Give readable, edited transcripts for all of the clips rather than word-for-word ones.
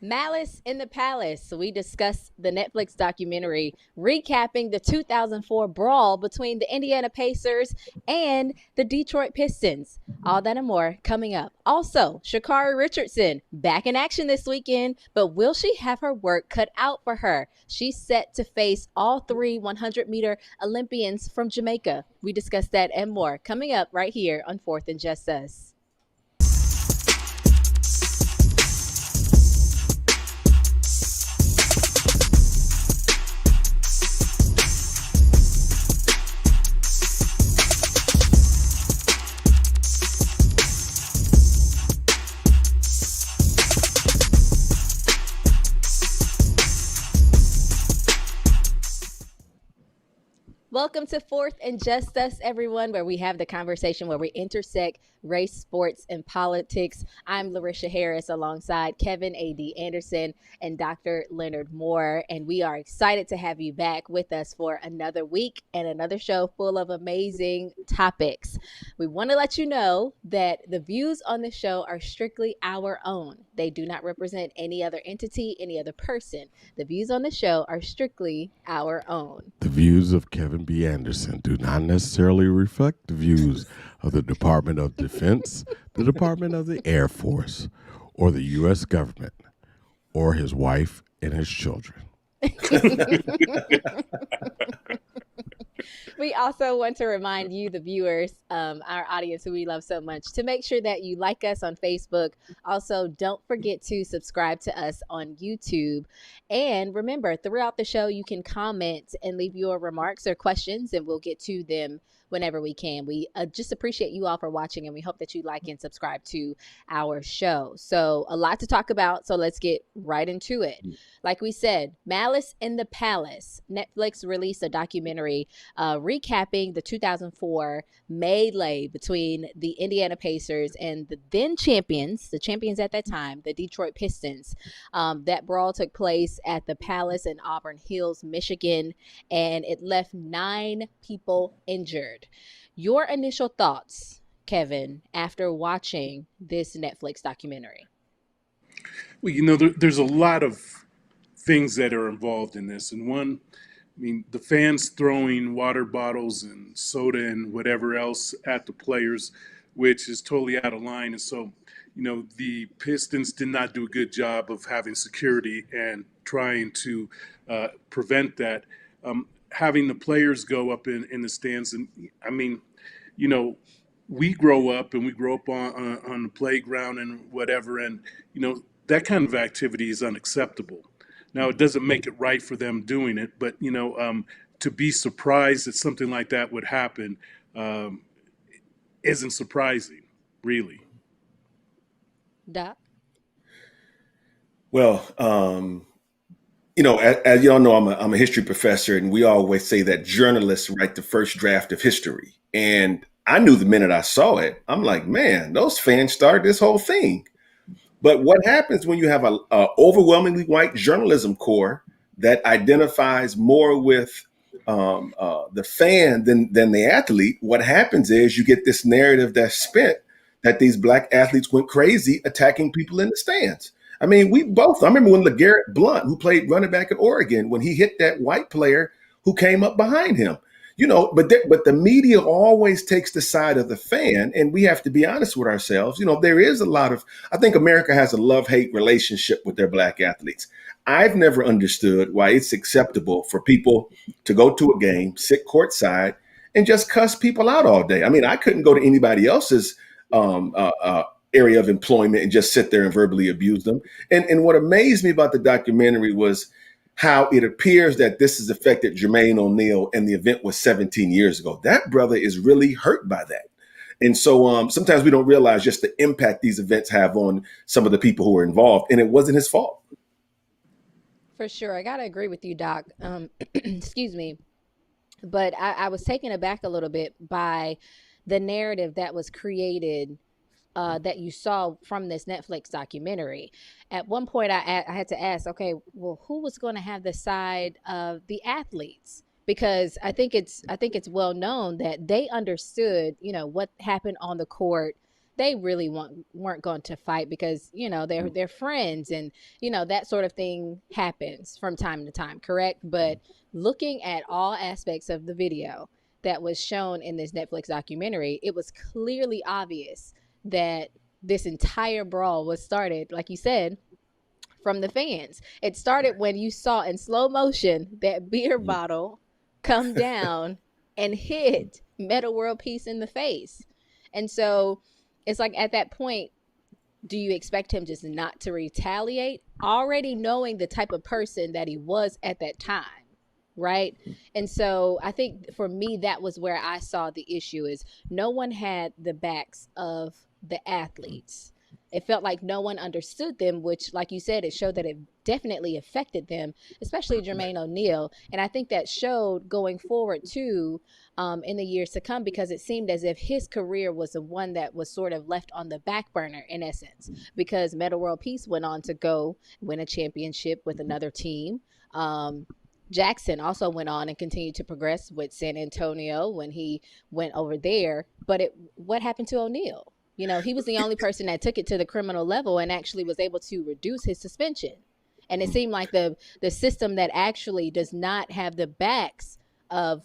Malice in the Palace. So we discussed the Netflix documentary recapping the 2004 brawl between the Indiana Pacers and the Detroit Pistons. All that and more coming up. Also, Shikari Richardson back in action this weekend, but will she have her work cut out for her? She's set to face all three 100-meter Olympians from Jamaica. We discussed that and more coming up right here on Fourth and Justus. Welcome to Fourth and Just Us, everyone, where we have the conversation where we intersect race, sports, and politics. I'm LERICIA Harris alongside Kevin A.D. Anderson and Dr. Leonard Moore, and we are excited to have you back with us for another week and another show full of amazing topics. We want to let you know that the views on the show are strictly our own. They do not represent any other entity, any other person. The views on the show are strictly our own. The views of Kevin B. Anderson do not necessarily reflect the views of the Department of Defense, the Department of the Air Force, or the U.S. government, or his wife and his children. We also want to remind you, the viewers, our audience who we love so much, to make sure that you like us on Facebook. Also, don't forget to subscribe to us on YouTube. And remember, throughout the show, you can comment and leave your remarks or questions, and we'll get to them whenever we can. We just appreciate you all for watching, and we hope that you like and subscribe to our show. So a lot to talk about, so let's get right into it. Like we said, Malice in the Palace. Netflix released a documentary recapping the 2004 melee between the Indiana Pacers and the then champions, the champions at that time, the Detroit Pistons. That brawl took place at the Palace in Auburn Hills, Michigan, and it left 9 people injured. Your initial thoughts, Kevin, after watching this Netflix documentary? Well, there's a lot of things that are involved in this. And one, the fans throwing water bottles and soda and whatever else at the players, which is totally out of line. And so, the Pistons did not do a good job of having security and trying to prevent that. Having the players go up in the stands. And we grow up on the playground and whatever. And, that kind of activity is unacceptable. Now, it doesn't make it right for them doing it, but, to be surprised that something like that would happen isn't surprising, really. Doc? Well, as y'all know, I'm a history professor, and we always say that journalists write the first draft of history. And I knew the minute I saw it, I'm like, man, those fans started this whole thing. But what happens when you have a overwhelmingly white journalism corps that identifies more with the fan than the athlete? What happens is you get this narrative that's spent that these black athletes went crazy attacking people in the stands. I mean, I remember when LeGarrette Blount, who played running back at Oregon, when he hit that white player who came up behind him. But the media always takes the side of the fan, and we have to be honest with ourselves. There is I think America has a love-hate relationship with their black athletes. I've never understood why it's acceptable for people to go to a game, sit courtside, and just cuss people out all day. I mean, I couldn't go to anybody else's area of employment and just sit there and verbally abuse them. And what amazed me about the documentary was how it appears that this has affected Jermaine O'Neal, and the event was 17 years ago. That brother is really hurt by that. And so sometimes we don't realize just the impact these events have on some of the people who are involved, and it wasn't his fault. For sure. I got to agree with you, Doc. Excuse me. But I was taken aback a little bit by the narrative that was created that you saw from this Netflix documentary. At one point, I had to ask, okay, well, who was going to have the side of the athletes? Because I think it's well known that they understood, what happened on the court they really weren't going to fight because, you know, they're friends, and, you know, that sort of thing happens from time to time, correct? But looking at all aspects of the video that was shown in this Netflix documentary, it was clearly obvious that this entire brawl was started, like you said, from the fans. It started when you saw in slow motion that beer bottle come down and hit Meta World Peace in the face. And so it's like, at that point, do you expect him just not to retaliate, already knowing the type of person that he was at that time? Right. And so I think for me, that was where I saw the issue, is no one had the backs of the athletes. It felt like no one understood them, which, like you said, it showed that it definitely affected them, especially Jermaine O'Neal. And I think that showed going forward too, in the years to come, because it seemed as if his career was the one that was sort of left on the back burner, in essence, because Meta World Peace went on to go win a championship with another team. Jackson also went on and continued to progress with San Antonio when he went over there. But what happened to O'Neal? You know, he was the only person that took it to the criminal level and actually was able to reduce his suspension. And it seemed like the system that actually does not have the backs of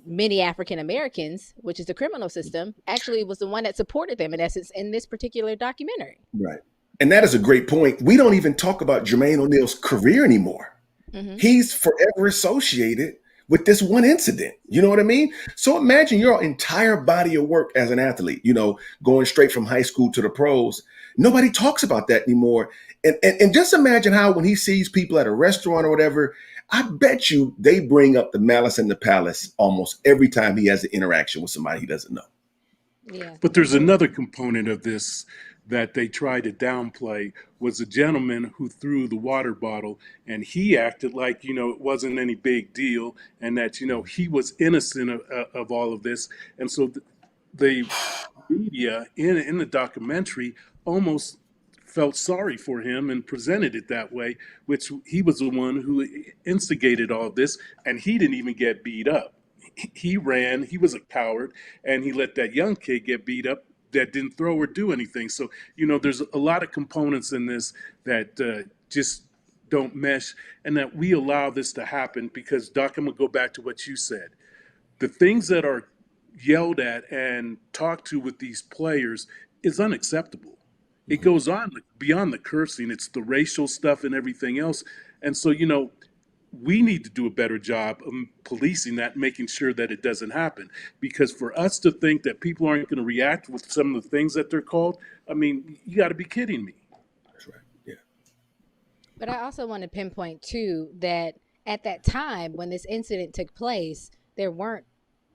many African Americans, which is the criminal system, actually was the one that supported them, in essence, in this particular documentary. Right. And that is a great point. We don't even talk about Jermaine O'Neal's career anymore. Mm-hmm. He's forever associated with this one incident. You know what I mean? So imagine your entire body of work as an athlete, you know, going straight from high school to the pros. Nobody talks about that anymore. And just imagine how, when he sees people at a restaurant or whatever, I bet you they bring up the Malice in the Palace almost every time he has an interaction with somebody he doesn't know. Yeah. But there's another component of this that they tried to downplay, was a gentleman who threw the water bottle, and he acted like, you know, it wasn't any big deal, and that, you know, he was innocent of all of this. And so the media in the documentary almost felt sorry for him and presented it that way, which he was the one who instigated all this, and he didn't even get beat up. He ran, he was a coward, and he let that young kid get beat up that didn't throw or do anything. So, you know, there's a lot of components in this that just don't mesh, and that we allow this to happen because, Doc, I'm going to go back to what you said. The things that are yelled at and talked to with these players is unacceptable. It goes on beyond the cursing. It's the racial stuff and everything else. And so, you know, we need to do a better job of policing that, making sure that it doesn't happen. Because for us to think that people aren't going to react with some of the things that they're called, I mean, you got to be kidding me. That's right. Yeah. But I also want to pinpoint, too, that at that time when this incident took place, there weren't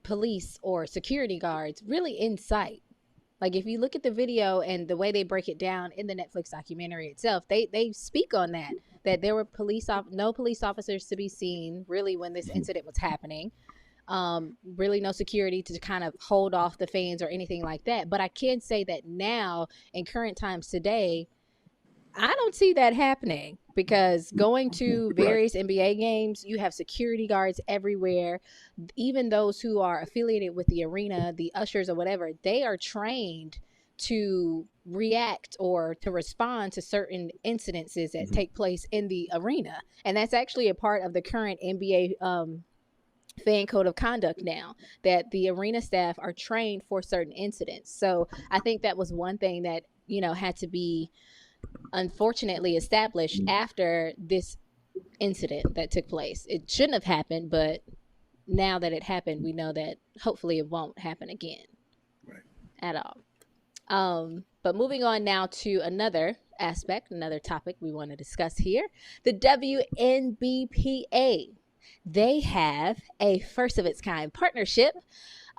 police or security guards really in sight. Like, if you look at the video and the way they break it down in the Netflix documentary itself, they speak on that there were no police officers to be seen really when this incident was happening. Really no security to kind of hold off the fans or anything like that. But I can say that now, in current times today, I don't see that happening, because going to various NBA games, you have security guards everywhere. Even those who are affiliated with the arena, the ushers or whatever, they are trained to react or to respond to certain incidences that take place in the arena. And that's actually a part of the current NBA fan code of conduct now, that the arena staff are trained for certain incidents. So I think that was one thing that, you know, had to be unfortunately established after this incident that took place. It shouldn't have happened, but now that it happened, we know that hopefully it won't happen again at all. But moving on now to another aspect, another topic we want to discuss here, the WNBPA. They have a first of its kind partnership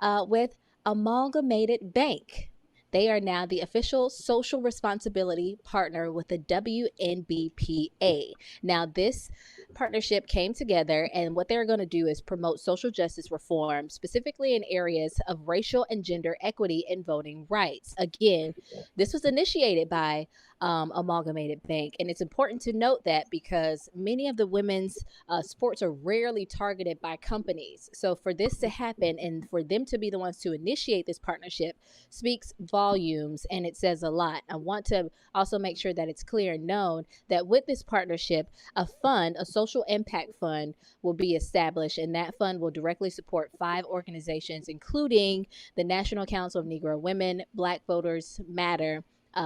with Amalgamated Bank. They are now the official social responsibility partner with the WNBPA. Now, this partnership came together, and what they're going to do is promote social justice reform, specifically in areas of racial and gender equity and voting rights. Again, this was initiated by amalgamated bank. And it's important to note that because many of the women's sports are rarely targeted by companies. So for this to happen and for them to be the ones to initiate this partnership speaks volumes, and it says a lot. I want to also make sure that it's clear and known that with this partnership, a fund, a social impact fund, will be established, and that fund will directly support 5 organizations, including the National Council of Negro Women, Black Voters Matter,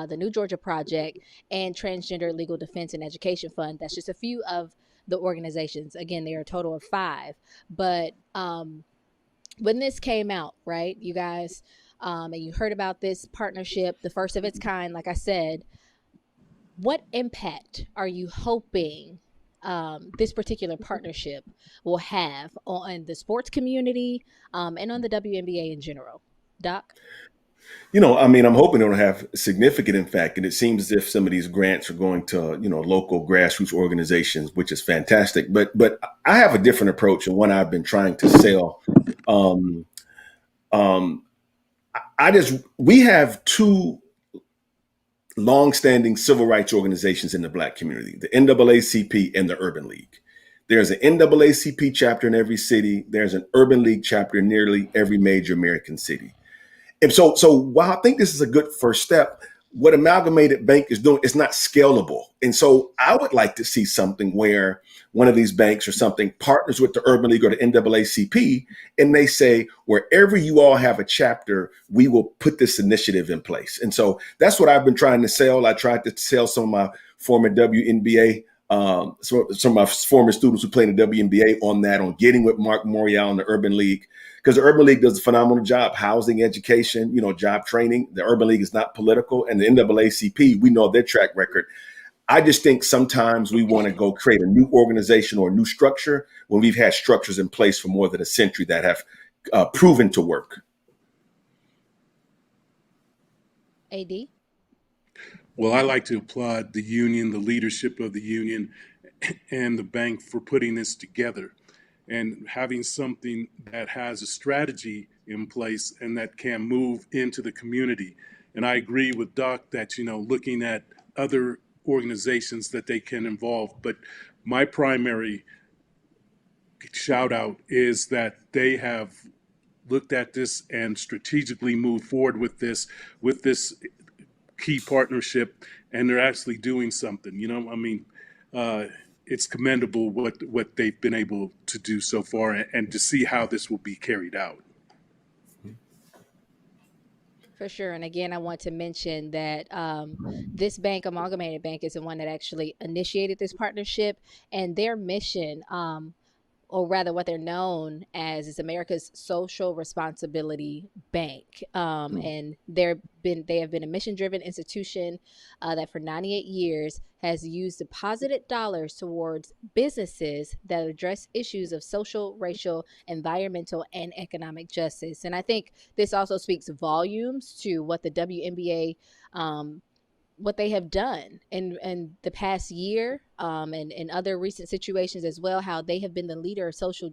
the New Georgia Project, and Transgender Legal Defense and Education Fund. That's just a few of the organizations. Again, there are a total of 5. But when this came out, right, you guys, and you heard about this partnership, the first of its kind, like I said, what impact are you hoping this particular partnership will have on the sports community and on the WNBA in general? Doc? I'm hoping it'll have significant impact. And it seems as if some of these grants are going to, local grassroots organizations, which is fantastic. But I have a different approach, and one I've been trying to sell. We have 2 longstanding civil rights organizations in the Black community, the NAACP and the Urban League. There's an NAACP chapter in every city. There's an Urban League chapter in nearly every major American city. And so while I think this is a good first step, what Amalgamated Bank is doing is not scalable. And so I would like to see something where one of these banks or something partners with the Urban League or the NAACP, and they say, wherever you all have a chapter, we will put this initiative in place. And so that's what I've been trying to sell. I tried to sell some of my former WNBA, some of my former students who played in the WNBA on getting with Mark Morial and the Urban League. Because the Urban League does a phenomenal job, housing, education, job training. The Urban League is not political. And the NAACP, we know their track record. I just think sometimes we want to go create a new organization or a new structure when we've had structures in place for more than a century that have proven to work. AD? Well, I like to applaud the union, the leadership of the union, and the bank for putting this together and having something that has a strategy in place and that can move into the community. And I agree with Doc that, looking at other organizations that they can involve. But my primary shout out is that they have looked at this and strategically moved forward with this key partnership, and they're actually doing something. It's commendable what they've been able to do so far, and to see how this will be carried out. For sure. And again, I want to mention that this bank, Amalgamated Bank, is the one that actually initiated this partnership, and their mission, or rather what they're known as, is America's Social Responsibility Bank. And they have been a mission-driven institution that for 98 years has used deposited dollars towards businesses that address issues of social, racial, environmental, and economic justice. And I think this also speaks volumes to what the WNBA, what they have done in the past year, and in other recent situations as well, how they have been the leader of social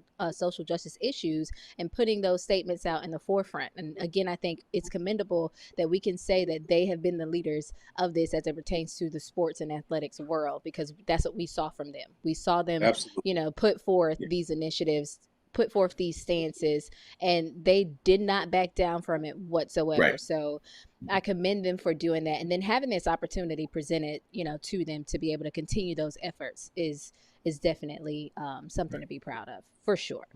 justice issues and putting those statements out in the forefront. And again, I think it's commendable that we can say that they have been the leaders of this as it pertains to the sports and athletics world, because that's what we saw from them. We saw them, Absolutely. Put forth these initiatives, put forth these stances, and they did not back down from it whatsoever. Right. So I commend them for doing that, and then having this opportunity presented, to them to be able to continue those efforts is definitely something to be proud of, for sure.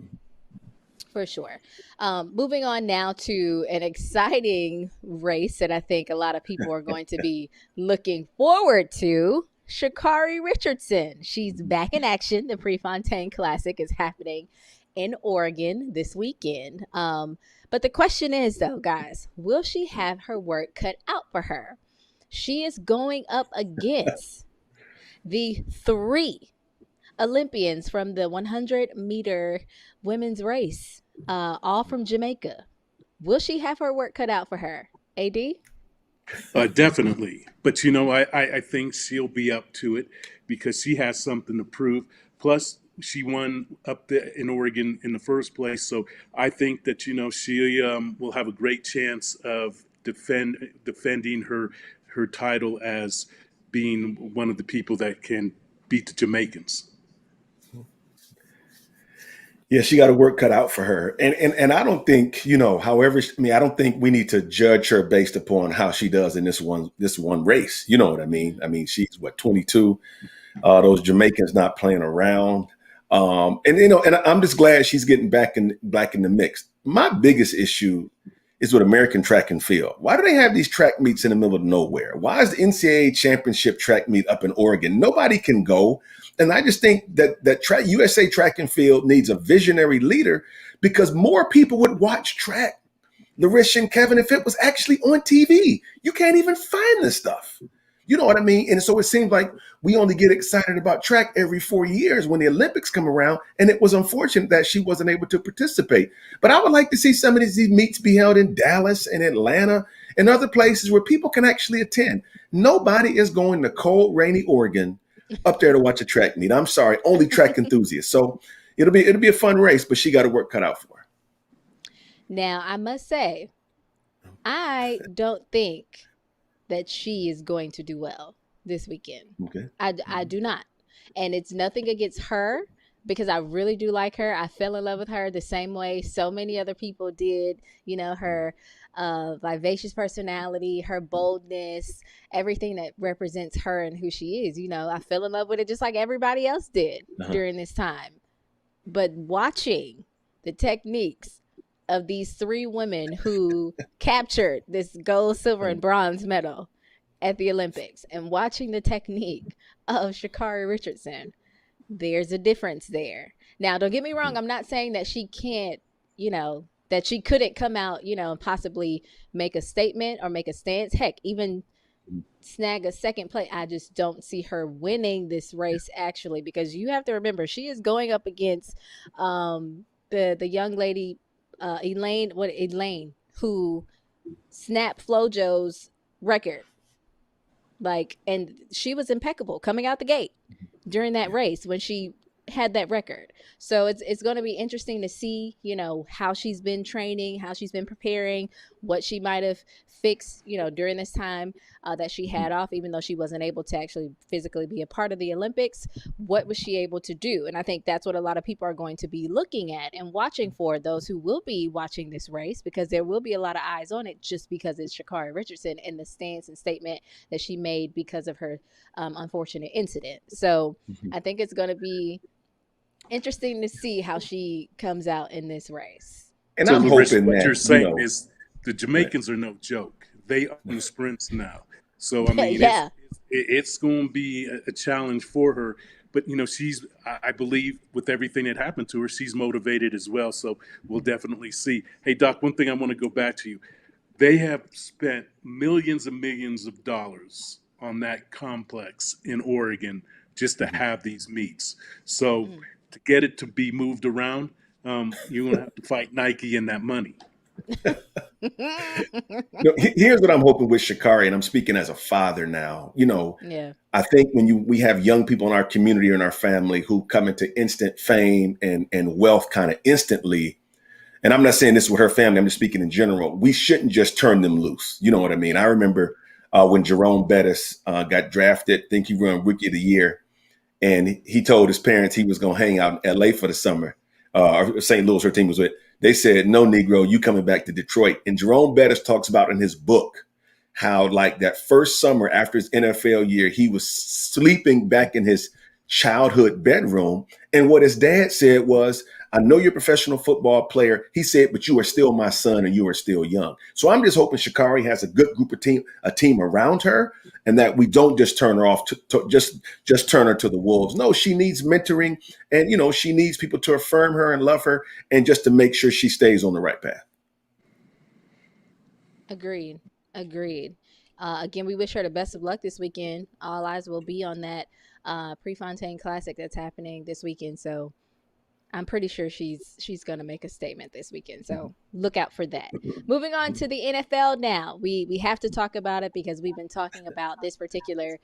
For sure. Moving on now to an exciting race that I think a lot of people are going to be looking forward to. Shikari Richardson. She's back in action. The Prefontaine Classic is happening in Oregon this weekend. But the question is, though, guys, will she have her work cut out for her? She is going up against the 3 Olympians from the 100-meter women's race, all from Jamaica. Will she have her work cut out for her? AD? Definitely. But, I think she'll be up to it because she has something to prove. Plus, she won up there in Oregon in the first place. So I think that, she will have a great chance of defending her title as being one of the people that can beat the Jamaicans. Yeah, she got a work cut out for her. And I don't think, however, I don't think we need to judge her based upon how she does in this one race. You know what I mean? I mean, she's 22. Those Jamaicans not playing around. And I'm just glad she's getting back in the mix. My biggest issue is with American track and field. Why do they have these track meets in the middle of nowhere? Why is the NCAA championship track meet up in Oregon? Nobody can go. And I just think that USA track and field needs a visionary leader, because more people would watch track, LERICIA and Kevin, if it was actually on TV. You can't even find this stuff. You know what I mean? And so it seems like we only get excited about track every 4 years when the Olympics come around. And it was unfortunate that she wasn't able to participate. But I would like to see some of these meets be held in Dallas and Atlanta and other places where people can actually attend. Nobody is going to cold, rainy Oregon up there to watch a track meet. I'm sorry, only track enthusiasts. So it'll be a fun race, but she got her work cut out for her. Now, I must say, I don't think that she is going to do well this weekend. Okay. I do not. And it's nothing against her, because I really do like her. I fell in love with her the same way so many other people did. Her vivacious personality, her boldness, everything that represents her and who she is. I fell in love with it just like everybody else did during this time. But watching the techniques of these 3 women who captured this gold, silver, and bronze medal at the Olympics, and watching the technique of Shikari Richardson, there's a difference there. Now, don't get me wrong. I'm not saying that she can't, that she couldn't come out, and possibly make a statement or make a stance. Heck, even snag a second place. I just don't see her winning this race, actually, because you have to remember, she is going up against the young lady, Elaine, who snapped Flojo's record. And she was impeccable coming out the gate during that race when she had that record. So it's going to be interesting to see, how she's been training, how she's been preparing, what she might have fixed, during this time that she had off, even though she wasn't able to actually physically be a part of the Olympics. What was she able to do? And I think that's what a lot of people are going to be looking at and watching for, those who will be watching this race, because there will be a lot of eyes on it just because it's Shikari Richardson and the stance and statement that she made because of her unfortunate incident. So I think it's going to be interesting to see how she comes out in this race. And so I'm LERICIA, hoping what that you're saying is the Jamaicans are no joke. They own the sprints now. So, I mean, Yeah. it's going to be a challenge for her. But, she's, I believe, with everything that happened to her, she's motivated as well. So we'll definitely see. Hey, Doc, one thing I want to go back to you. They have spent millions and millions of dollars on that complex in Oregon just to have these meets. So to get it to be moved around, you're going to have to fight Nike and that money. Here's what I'm hoping with Shikari, and I'm speaking as a father now. Yeah. I think when we have young people in our community or in our family who come into instant fame and wealth kind of instantly, and I'm not saying this with her family, I'm just speaking in general, we shouldn't just turn them loose. You know what I mean? I remember when Jerome Bettis got drafted, I think he won Rookie of the Year, and he told his parents he was going to hang out in LA for the summer. St. Louis, her team was with. They said, no, Negro, you coming back to Detroit. And Jerome Bettis talks about in his book how, like, that first summer after his NFL year, he was sleeping back in his childhood bedroom. And what his dad said was, I know you're a professional football player. He said, but you are still my son and you are still young. So I'm just hoping Shikari has a good group of a team around her, and that we don't just turn her off to just turn her to the wolves. No, she needs mentoring, and, she needs people to affirm her and love her, and just to make sure she stays on the right path. Agreed. Again, we wish her the best of luck this weekend. All eyes will be on that Prefontaine Classic that's happening this weekend. So I'm pretty sure she's going to make a statement this weekend. So look out for that. Moving on to the NFL now. We have to talk about it because we've been talking about this particular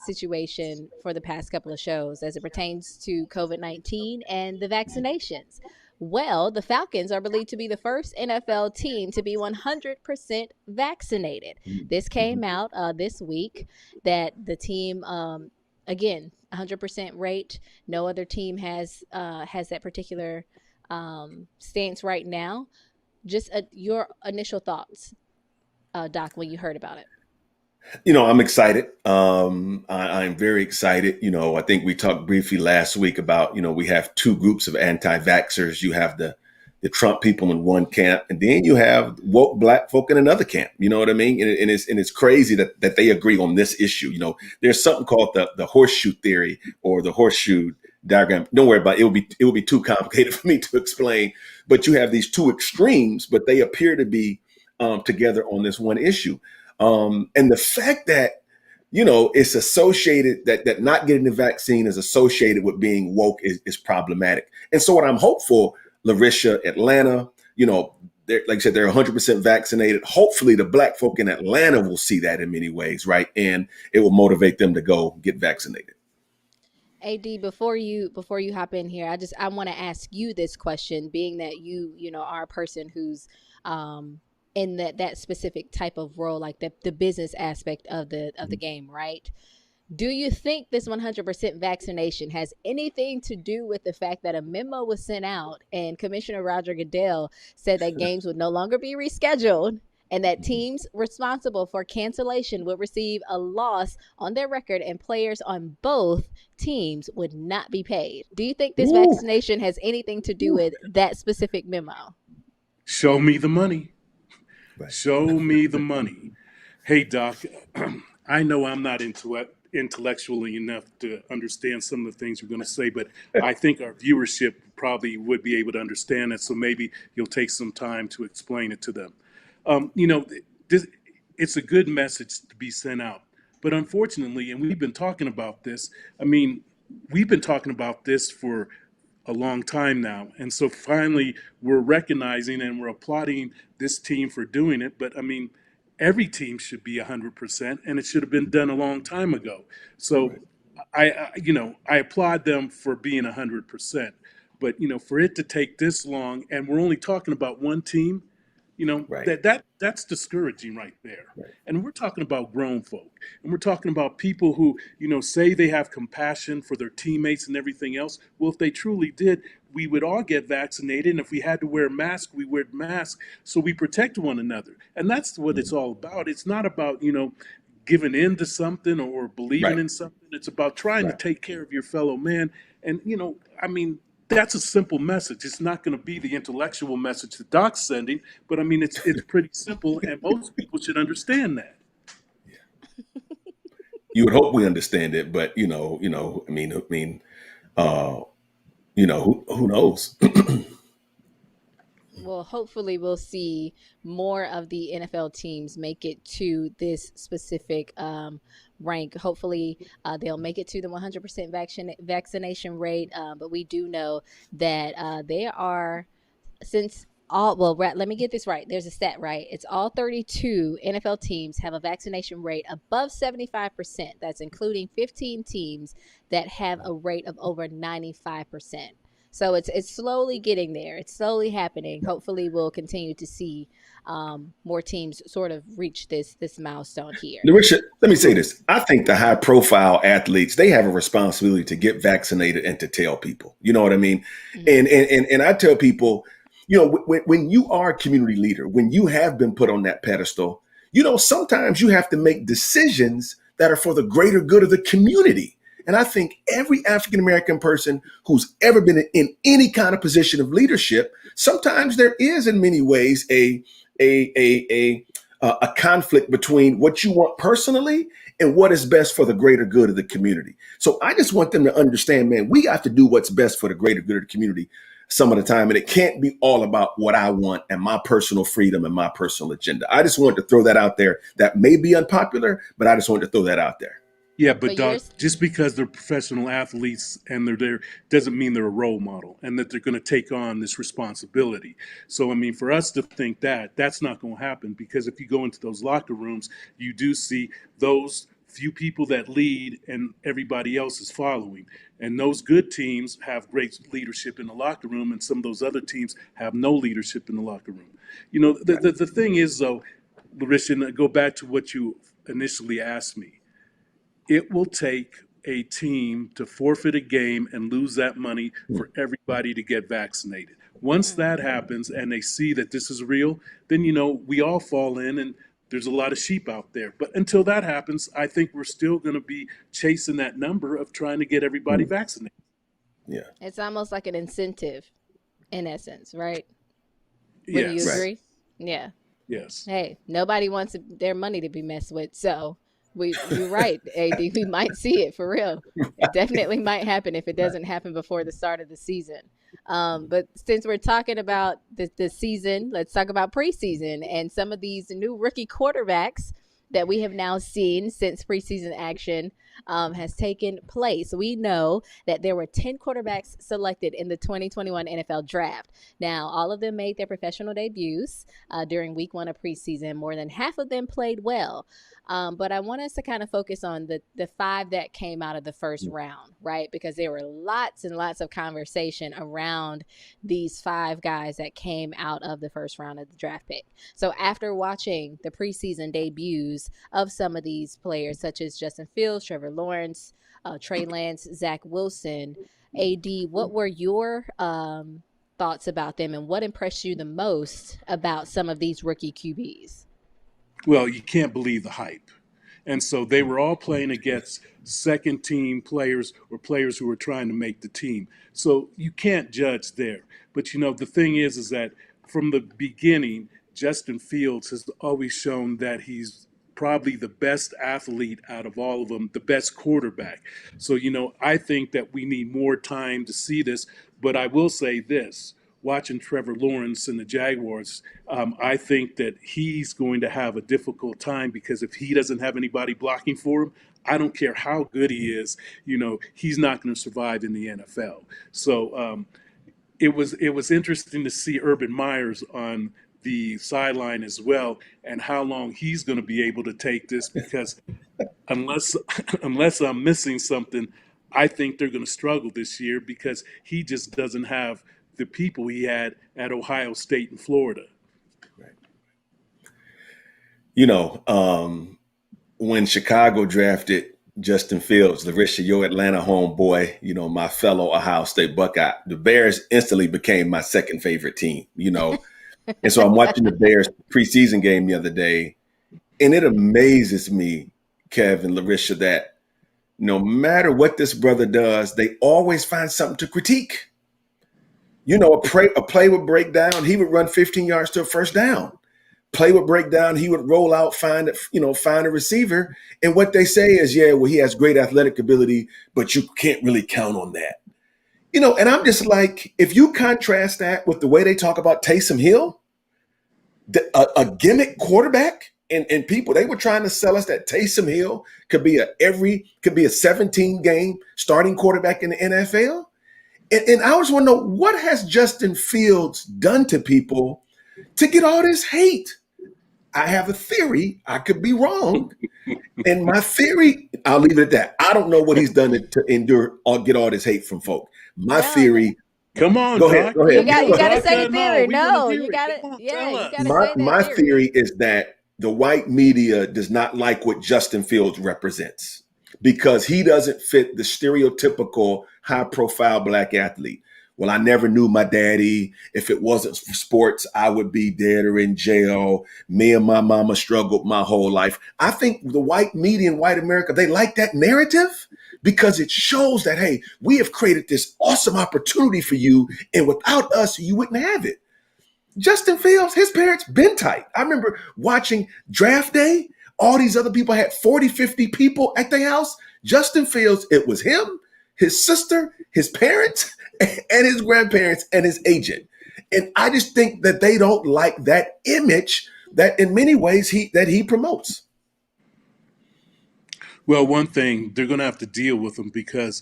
situation for the past couple of shows as it pertains to COVID-19 and the vaccinations. Well, the Falcons are believed to be the first NFL team to be 100% vaccinated. This came out this week that the team, again, 100% rate. No other team has that particular stance right now. Just your initial thoughts, Doc, when you heard about it. I'm excited. I'm very excited. I think we talked briefly last week about, we have two groups of anti-vaxxers. You have the Trump people in one camp, and then you have woke black folk in another camp. You know what I mean? And it's crazy that they agree on this issue. There's something called the horseshoe theory or the horseshoe diagram. Don't worry about it. It will be too complicated for me to explain. But you have these two extremes, but they appear to be together on this one issue. And the fact that, it's associated that not getting the vaccine is associated with being woke is problematic. And so what I'm hopeful, LERICIA, Atlanta, like I said, they're 100% vaccinated. Hopefully the black folk in Atlanta will see that in many ways, right? And it will motivate them to go get vaccinated. AD, before you hop in here, I want to ask you this question, being that you are a person who's in that specific type of role, like the business aspect of the game, right? Do you think this 100% vaccination has anything to do with the fact that a memo was sent out and Commissioner Roger Goodell said that games would no longer be rescheduled and that teams responsible for cancellation would receive a loss on their record and players on both teams would not be paid? Do you think this vaccination has anything to do with that specific memo? Show me the money. Right. Show me the money. Hey, Doc, I know I'm not intellectually enough to understand some of the things you're going to say, but I think our viewership probably would be able to understand it. So maybe you'll take some time to explain it to them. It's a good message to be sent out. But unfortunately, and we've been talking about this, we've been talking about this for a long time now. And so finally, we're recognizing and we're applauding this team for doing it. But every team should be 100%, and it should have been done a long time ago. So I applaud them for being 100%. But, for it to take this long, and we're only talking about one team, that's discouraging right there. Right. And we're talking about grown folk, and we're talking about people who, say they have compassion for their teammates and everything else. Well, if they truly did, we would all get vaccinated. And if we had to wear a mask, we wear masks. So we protect one another. And that's what it's all about. It's not about, giving in to something or believing in something. It's about trying to take care of your fellow man. And, that's a simple message. It's not going to be the intellectual message that Doc's sending, but it's pretty simple, and most people should understand that. You would hope we understand it, but who knows? Well, hopefully we'll see more of the NFL teams make it to this specific rank. Hopefully they'll make it to the 100% vaccination rate. But we do know that there are, let me get this right. There's a stat, right? It's all 32 NFL teams have a vaccination rate above 75%. That's including 15 teams that have a rate of over 95%. So it's slowly getting there. It's slowly happening. Hopefully we'll continue to see more teams sort of reach this milestone here. LERICIA, let me say this. I think the high profile athletes, they have a responsibility to get vaccinated and to tell people, you know what I mean? Mm-hmm. And I tell people, when you are a community leader, when you have been put on that pedestal, sometimes you have to make decisions that are for the greater good of the community. And I think every African-American person who's ever been in any kind of position of leadership, sometimes there is in many ways a conflict between what you want personally and what is best for the greater good of the community. So I just want them to understand, man, we have to do what's best for the greater good of the community some of the time. And it can't be all about what I want and my personal freedom and my personal agenda. I just wanted to throw that out there. That may be unpopular, but I just wanted to throw that out there. Yeah, but Doc, just because they're professional athletes and they're there doesn't mean they're a role model and that they're going to take on this responsibility. So, for us to think that's not going to happen, because if you go into those locker rooms, you do see those few people that lead and everybody else is following. And those good teams have great leadership in the locker room, and some of those other teams have no leadership in the locker room. The thing is, though, Larissa, and I go back to what you initially asked me. It will take a team to forfeit a game and lose that money for everybody to get vaccinated. Once that happens and they see that this is real, then, we all fall in, and there's a lot of sheep out there. But until that happens, I think we're still going to be chasing that number of trying to get everybody vaccinated. Yeah. It's almost like an incentive in essence, right? Yes. Would you agree? Yeah. Yes. Hey, nobody wants their money to be messed with. So you're right, AD. We might see it for real. It definitely might happen if it doesn't happen before the start of the season. But since we're talking about the season, let's talk about preseason and some of these new rookie quarterbacks that we have now seen since preseason action has taken place. We know that there were 10 quarterbacks selected in the 2021 NFL Draft. Now, all of them made their professional debuts during week 1 of preseason. More than half of them played well. But I want us to kind of focus on the 5 that came out of the first round, right? Because there were lots and lots of conversation around these 5 guys that came out of the first round of the draft pick. So after watching the preseason debuts of some of these players, such as Justin Fields, Trevor Lawrence, Trey Lance, Zach Wilson, AD, what were your thoughts about them, and what impressed you the most about some of these rookie QBs? Well, you can't believe the hype. And so they were all playing against second team players or players who were trying to make the team. So you can't judge there. But, the thing is that from the beginning, Justin Fields has always shown that he's probably the best athlete out of all of them, the best quarterback. So, I think that we need more time to see this. But I will say this. Watching Trevor Lawrence and the Jaguars, I think that he's going to have a difficult time, because if he doesn't have anybody blocking for him, I don't care how good he is, he's not going to survive in the NFL. So it was interesting to see Urban Meyers on the sideline as well, and how long he's going to be able to take this, because unless I'm missing something, I think they're going to struggle this year, because he just doesn't have the people he had at Ohio State and Florida. Right. When Chicago drafted Justin Fields, LERICIA, your Atlanta homeboy, my fellow Ohio State Buckeye, the Bears instantly became my second favorite team, And so I'm watching the Bears preseason game the other day, and it amazes me, Kevin, LERICIA, that no matter what this brother does, they always find something to critique. A play would break down. He would run 15 yards to a first down. Play would break down. He would roll out, find a receiver. And what they say is, yeah, well, he has great athletic ability, but you can't really count on that. And I'm just like, if you contrast that with the way they talk about Taysom Hill, a gimmick quarterback, and people, they were trying to sell us that Taysom Hill could be a 17 game starting quarterback in the NFL. And I just want to know, what has Justin Fields done to people to get all this hate? I have a theory. I could be wrong. And my theory, I'll leave it at that. I don't know what he's done to endure or get all this hate from folk. My theory. Come on, go ahead. You got to say your theory. No, you got to. Yeah, you got to say that. My theory is that the white media does not like what Justin Fields represents, because he doesn't fit the stereotypical high-profile black athlete. Well, I never knew my daddy. If it wasn't for sports, I would be dead or in jail. Me and my mama struggled my whole life. I think the white media and white America, they like that narrative because it shows that, hey, we have created this awesome opportunity for you, and without us, you wouldn't have it. Justin Fields, his parents been tight. I remember watching draft day. All these other people had 40, 50 people at their house. Justin Fields, it was him, his sister, his parents, and his grandparents, and his agent. And I just think that they don't like that image that in many ways he promotes. Well, one thing, they're going to have to deal with him, because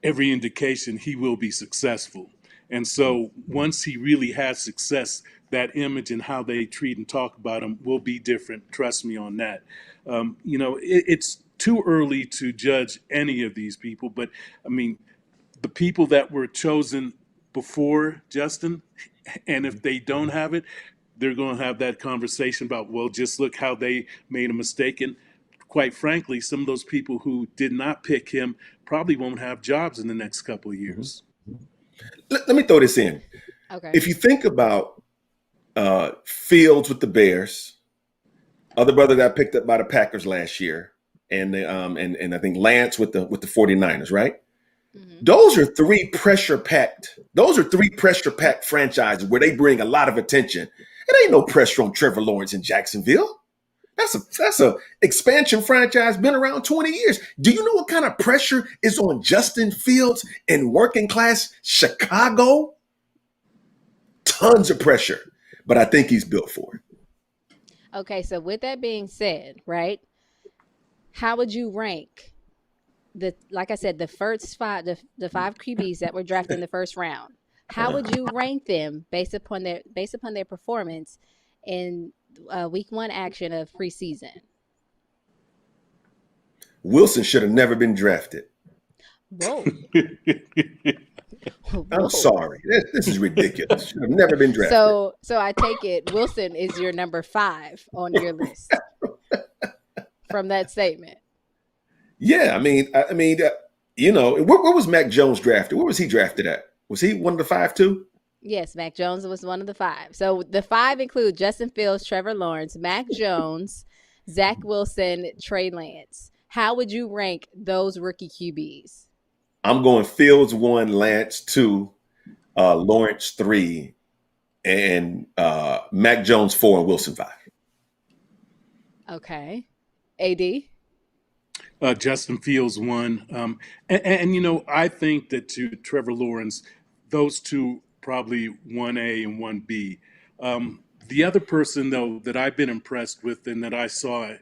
every indication he will be successful. And so once he really has success, that image and how they treat and talk about him will be different. Trust me on that. It's too early to judge any of these people. But I mean, the people that were chosen before Justin, and if they don't have it, they're going to have that conversation about, well, just look how they made a mistake. And quite frankly, some of those people who did not pick him probably won't have jobs in the next couple of years. Let me throw this in. Okay. If you think about Fields with the Bears, other brother got picked up by the Packers last year, and I think Lance with the 49ers, right? Mm-hmm. Those are three pressure packed franchises where they bring a lot of attention. It ain't no pressure on Trevor Lawrence in Jacksonville. That's a expansion franchise, been around 20 years. Do you know what kind of pressure is on Justin Fields in working class Chicago? Tons of pressure, but I think he's built for it. Okay, so with that being said, right, how would you rank like I said, the first five, the 5 QBs that were drafted in the first round? How would you rank them based upon their performance in week 1 action of preseason? Wilson should have never been drafted. Whoa. I'm sorry. This is ridiculous. Should have never been drafted. So I take it Wilson is your number 5 on your list from that statement. Yeah, I mean, you know, where was Mac Jones drafted? Where was he drafted at? Was he one of the 5 too? Yes, Mac Jones was one of the 5. So the 5 include Justin Fields, Trevor Lawrence, Mac Jones, Zach Wilson, Trey Lance. How would you rank those rookie QBs? I'm going Fields 1, Lance 2, Lawrence 3, and Mac Jones 4, and Wilson 5. Okay. AD? Justin Fields 1. And, you know, I think that to Trevor Lawrence, those two probably 1A and 1B. The other person, though, that I've been impressed with and that I saw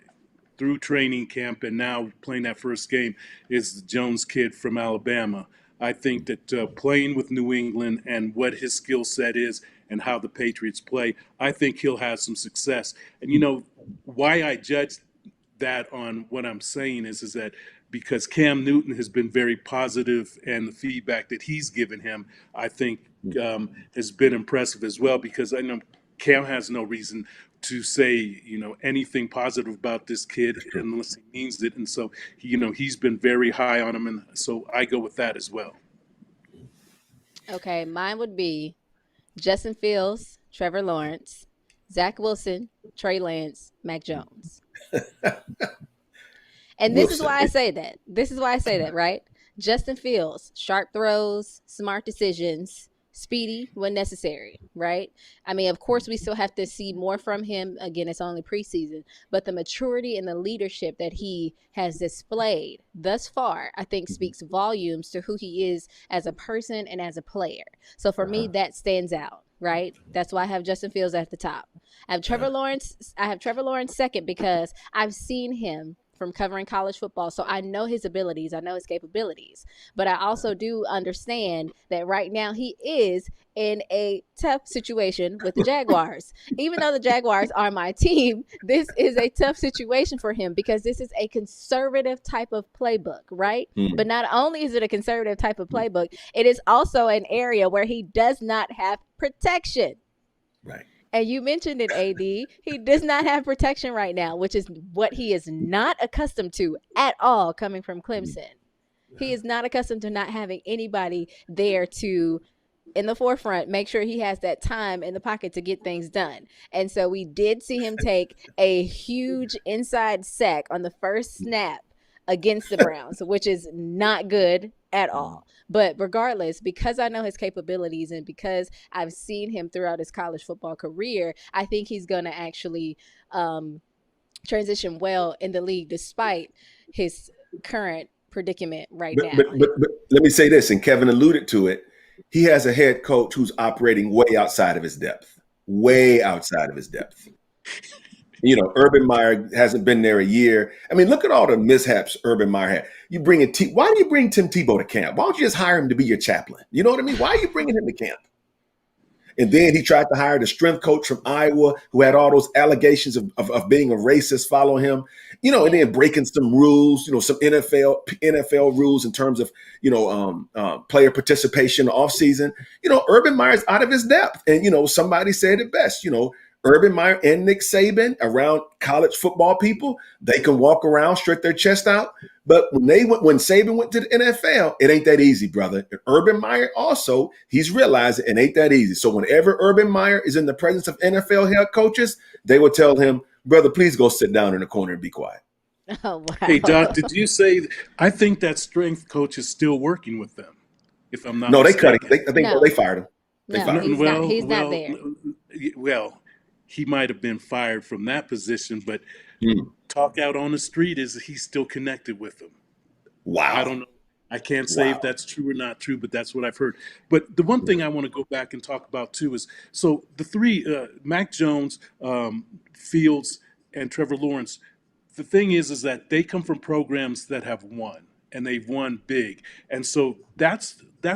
through training camp and now playing that first game is the Jones kid from Alabama. I think that playing with New England and what his skill set is and how the Patriots play, I think he'll have some success. And, you know, why I judge that on what I'm saying is that because Cam Newton has been very positive and the feedback that he's given him, I think has been impressive as well, because I know Cam has no reason to say, you know, anything positive about this kid unless he means it. And so, you know, he's been very high on him. And so I go with that as well. Okay, mine would be Justin Fields, Trevor Lawrence, Zach Wilson, Trey Lance, Mac Jones. And this is why I say that. Right? Justin Fields, sharp throws, smart decisions, speedy when necessary, right? I mean, of course, we still have to see more from him. Again, it's only preseason, but the maturity and the leadership that he has displayed thus far, I think speaks volumes to who he is as a person and as a player. So for me, that stands out, right? That's why I have Justin Fields at the top. I have Trevor Lawrence second because I've seen him from covering college football. So I know his abilities. I know his capabilities. But I also do understand that right now he is in a tough situation with the Jaguars. Even though the Jaguars are my team, this is a tough situation for him because this is a conservative type of playbook, right? But not only is it a conservative type of playbook, it is also an area where he does not have protection. Right. And you mentioned it, AD. He does not have protection right now, which is what he is not accustomed to at all coming from Clemson. He is not accustomed to not having anybody there to, in the forefront, make sure he has that time in the pocket to get things done. And so we did see him take a huge inside sack on the first snap against the Browns, which is not good at all. But regardless, because I know his capabilities and because I've seen him throughout his college football career, I think he's going to actually transition well in the league despite his current predicament now. But let me say this, and Kevin alluded to it. He has a head coach who's operating way outside of his depth. You know, Urban Meyer hasn't been there a year. I mean, look at all the mishaps Urban Meyer had. Why do you bring Tim Tebow to camp? Why don't you just hire him to be your chaplain? You know what I mean? Why are you bringing him to camp? And then he tried to hire the strength coach from Iowa who had all those allegations of being a racist following him, and then breaking some rules, some NFL rules in terms of, player participation off season. Urban Meyer's out of his depth. And, somebody said it best, Urban Meyer and Nick Saban around college football people, they can walk around, stretch their chest out. But when Saban went to the NFL, it ain't that easy, brother. And Urban Meyer also, he's realized it ain't that easy. So whenever Urban Meyer is in the presence of NFL head coaches, they will tell him, brother, please go sit down in the corner and be quiet. Oh, wow. Hey, Doc, did you say, I think that strength coach is still working with them, if I'm not No, mistaken. they cut him. They fired him. He's not there. Well, he might have been fired from that position, but talk out on the street is he's still connected with them. Wow. I don't know. I can't say if that's true or not true, but that's what I've heard. But the one thing I want to go back and talk about too is, so the three, Mac Jones, Fields, and Trevor Lawrence, the thing is that they come from programs that have won, and they've won big. And so that's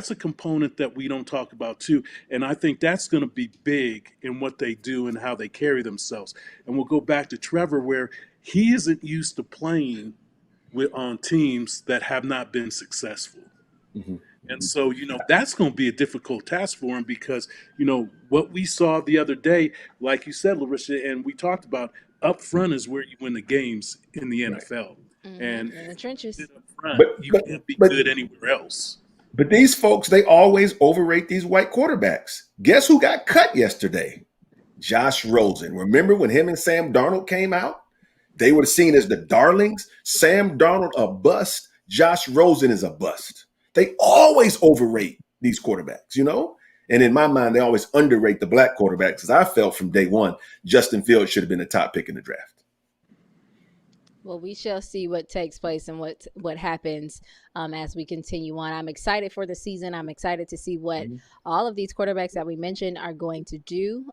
a component that we don't talk about too. And I think that's going to be big in what they do and how they carry themselves. And we'll go back to Trevor, where he isn't used to playing on teams that have not been successful. Mm-hmm. And so, that's going to be a difficult task for him because, what we saw the other day, like you said, LERICIA, and we talked about, up front is where you win the games in the NFL. And in the trenches. Up front, you can't be good anywhere else. But these folks, they always overrate these white quarterbacks. Guess who got cut yesterday? Josh Rosen. Remember when him and Sam Darnold came out? They were seen as the darlings. Sam Darnold a bust. Josh Rosen is a bust. They always overrate these quarterbacks, And in my mind, they always underrate the black quarterbacks. As I felt from day one, Justin Fields should have been the top pick in the draft. Well, we shall see what takes place and what happens as we continue on. I'm excited for the season. I'm excited to see what all of these quarterbacks that we mentioned are going to do.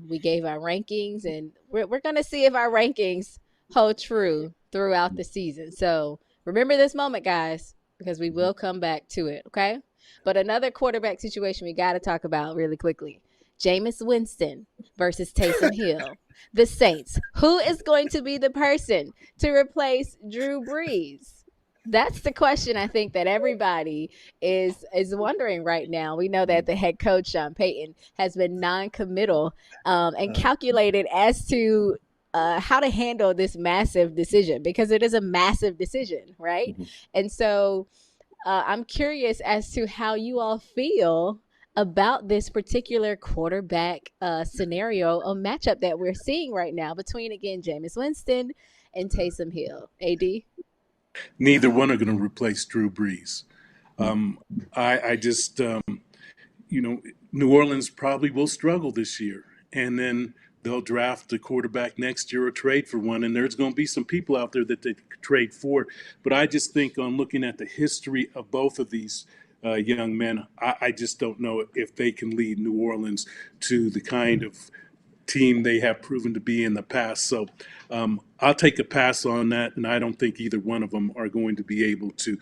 We gave our rankings, and we're going to see if our rankings hold true throughout the season. So remember this moment, guys, because we will come back to it, okay? But another quarterback situation we got to talk about really quickly. Jameis Winston versus Taysom Hill. The Saints. Who is going to be the person to replace Drew Brees? That's the question I think that everybody is wondering right now. We know that the head coach, Sean Payton, has been non-committal and calculated as to how to handle this massive decision, because it is a massive decision, right? Mm-hmm. And so I'm curious as to how you all feel about this particular quarterback scenario or matchup that we're seeing right now between, again, Jameis Winston and Taysom Hill. AD? Neither one are going to replace Drew Brees. I just, New Orleans probably will struggle this year. And then they'll draft a quarterback next year or trade for one. And there's going to be some people out there that they could trade for. But I just think on looking at the history of both of these young men, I just don't know if they can lead New Orleans to the kind of team they have proven to be in the past. So I'll take a pass on that, and I don't think either one of them are going to be able to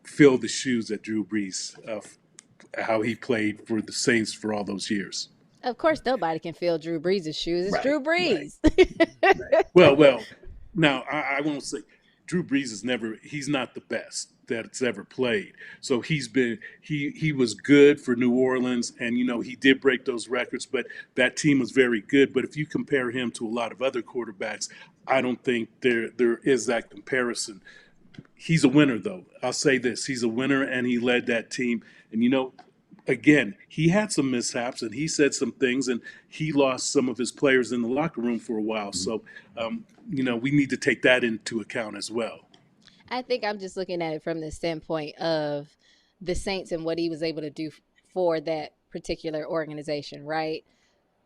fill the shoes that Drew Brees, how he played for the Saints for all those years. Of course, nobody can fill Drew Brees' shoes. It's right, Drew Brees. Right. Well, now I won't say Drew Brees he's not the best that's ever played. So he was good for New Orleans, and he did break those records, but that team was very good. But if you compare him to a lot of other quarterbacks, I don't think there is that comparison. He's a winner, though. I'll say this. He's a winner, and he led that team. And, again, he had some mishaps, and he said some things, and he lost some of his players in the locker room for a while. So, we need to take that into account as well. I think I'm just looking at it from the standpoint of the Saints and what he was able to do for that particular organization, right?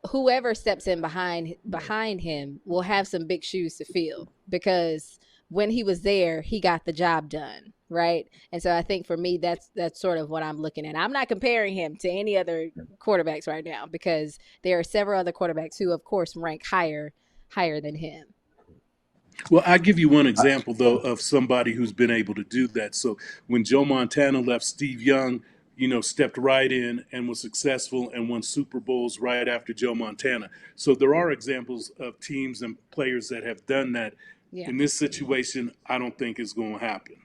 Whoever steps in behind him will have some big shoes to fill, because when he was there, he got the job done, right? And so I think for me, that's sort of what I'm looking at. I'm not comparing him to any other quarterbacks right now, because there are several other quarterbacks who, of course, rank higher than him. Well, I'll give you one example, though, of somebody who's been able to do that. So when Joe Montana left Steve Young stepped right in and was successful and won Super Bowls right after Joe Montana. So there are examples of teams and players that have done that. Yeah. In this situation, I don't think it's going to happen.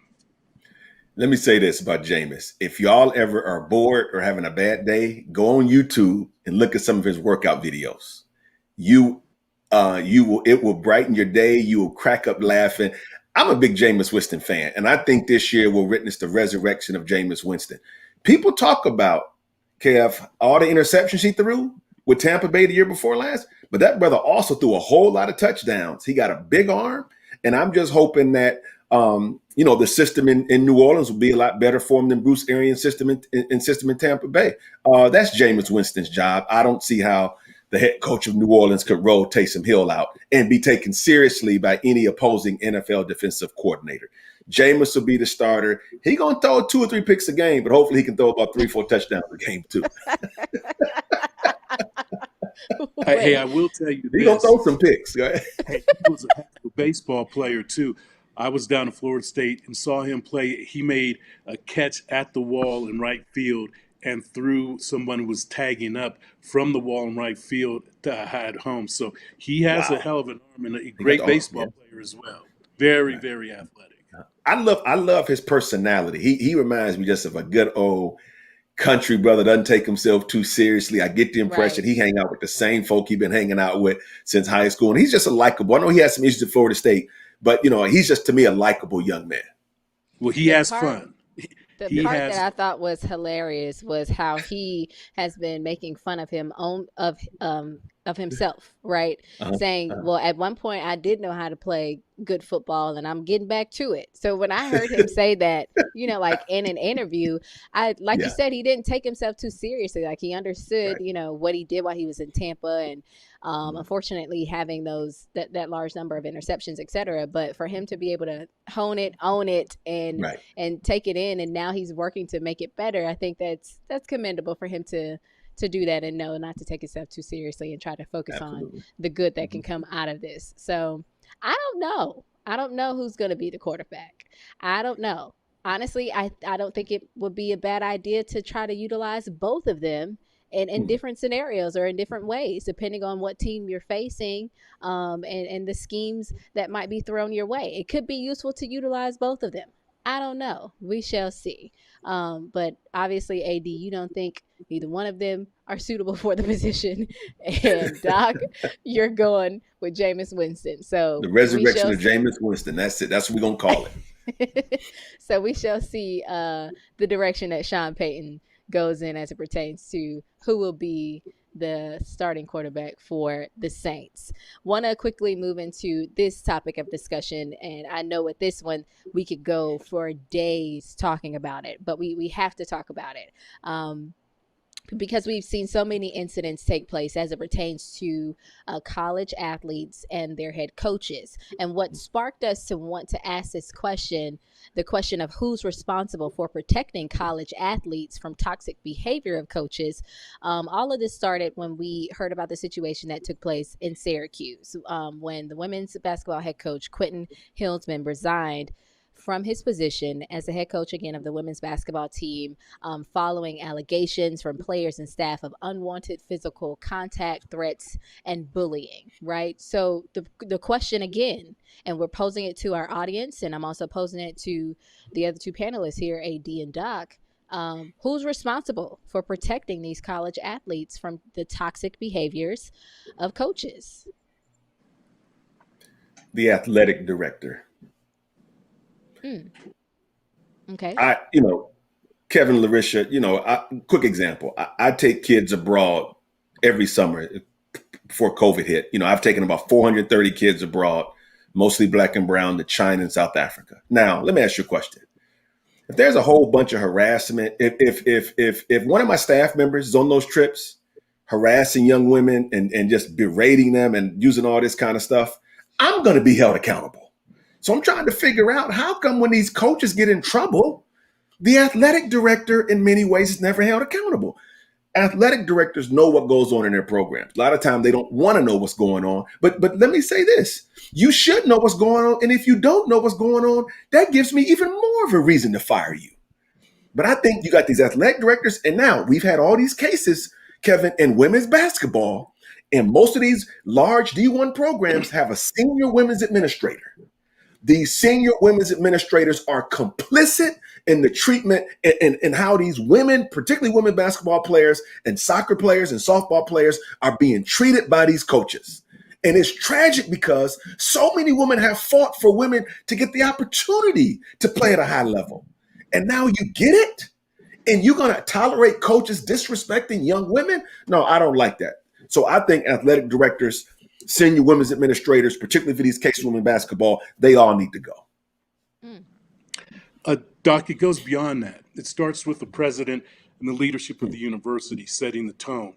Let me say this about Jameis. If y'all ever are bored or having a bad day, go on YouTube and look at some of his workout videos. It will brighten your day. You will crack up laughing. I'm a big Jameis Winston fan, and I think this year will witness the resurrection of Jameis Winston. People talk about, Kev, all the interceptions he threw with Tampa Bay the year before last, but that brother also threw a whole lot of touchdowns. He got a big arm, and I'm just hoping that the system in New Orleans will be a lot better for him than Bruce Arians' system in Tampa Bay. That's Jameis Winston's job. I don't see how the head coach of New Orleans could roll Taysom Hill out and be taken seriously by any opposing NFL defensive coordinator. Jameis will be the starter. He's going to throw 2 or 3 picks a game, but hopefully he can throw about 3-4 touchdowns a game too. Hey, I will tell you this. He's going to throw some picks. Hey, he was a baseball player too. I was down in Florida State and saw him play. He made a catch at the wall in right field and threw someone who was tagging up from the wall in right field to hide home. So he has a hell of an arm and a great baseball player as well. Very, very athletic. I love his personality. He reminds me just of a good old country brother, doesn't take himself too seriously. I get the impression he hang out with the same folk he's been hanging out with since high school. And he's just a likable. I know he has some issues at Florida State, but he's just, to me, a likable young man. Well, he has fun. The part that I thought was hilarious was how he has been making fun of him of himself, right? Saying, well, at one point I did know how to play good football and I'm getting back to it. So when I heard him say that, like in an interview, you said, he didn't take himself too seriously. Like he understood, what he did while he was in Tampa and unfortunately having that large number of interceptions, et cetera. But for him to be able to hone it, own it, and take it in, and now he's working to make it better. I think that's commendable for him to do that and know not to take himself too seriously and try to focus on the good that can come out of this. So I don't know who's going to be the quarterback. I don't know. Honestly, I don't think it would be a bad idea to try to utilize both of them in different scenarios or in different ways, depending on what team you're facing and the schemes that might be thrown your way. It could be useful to utilize both of them. I don't know. We shall see. But obviously, AD, you don't think either one of them are suitable for the position. And Doc, you're going with Jameis Winston. So the resurrection of Jameis Winston. That's it. That's what we're going to call it. So we shall see the direction that Sean Payton goes in as it pertains to who will be the starting quarterback for the Saints. Want to quickly move into this topic of discussion, and I know with this one we could go for days talking about it, but we have to talk about it because we've seen so many incidents take place as it pertains to college athletes and their head coaches. And what sparked us to want to ask this question, the question of who's responsible for protecting college athletes from toxic behavior of coaches, all of this started when we heard about the situation that took place in Syracuse when the women's basketball head coach, Quentin Hillsman, resigned from his position as the head coach again of the women's basketball team following allegations from players and staff of unwanted physical contact, threats, and bullying, right? So the question again, and we're posing it to our audience, and I'm also posing it to the other two panelists here, AD and Doc, who's responsible for protecting these college athletes from the toxic behaviors of coaches? The athletic director. Okay. Kevin, LERICIA, quick example. I take kids abroad every summer before COVID hit. I've taken about 430 kids abroad, mostly black and brown, to China and South Africa. Now, let me ask you a question. If there's a whole bunch of harassment, if one of my staff members is on those trips harassing young women and just berating them and using all this kind of stuff, I'm going to be held accountable. So I'm trying to figure out how come when these coaches get in trouble, the athletic director in many ways is never held accountable. Athletic directors know what goes on in their programs. A lot of times they don't want to know what's going on. But let me say this. You should know what's going on. And if you don't know what's going on, that gives me even more of a reason to fire you. But I think you got these athletic directors, and now we've had all these cases, Kevin, in women's basketball, and most of these large D1 programs have a senior women's administrator. These senior women's administrators are complicit in the treatment and how these women, particularly women basketball players and soccer players and softball players, are being treated by these coaches. And it's tragic because so many women have fought for women to get the opportunity to play at a high level. And now you get it? And you're going to tolerate coaches disrespecting young women? No, I don't like that. So I think athletic directors, senior women's administrators, particularly for these cases of women basketball, they all need to go. Doc, it goes beyond that. It starts with the president and the leadership of the university setting the tone.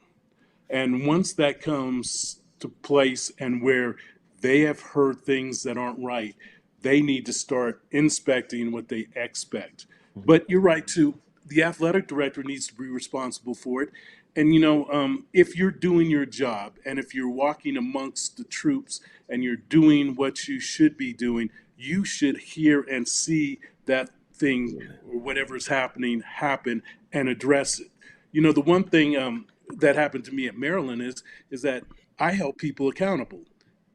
And once that comes to place and where they have heard things that aren't right, they need to start inspecting what they expect. But you're right, too. The athletic director needs to be responsible for it. And, if you're doing your job and if you're walking amongst the troops and you're doing what you should be doing, you should hear and see that thing or whatever is happening happen and address it. The one thing that happened to me at Maryland is that I held people accountable.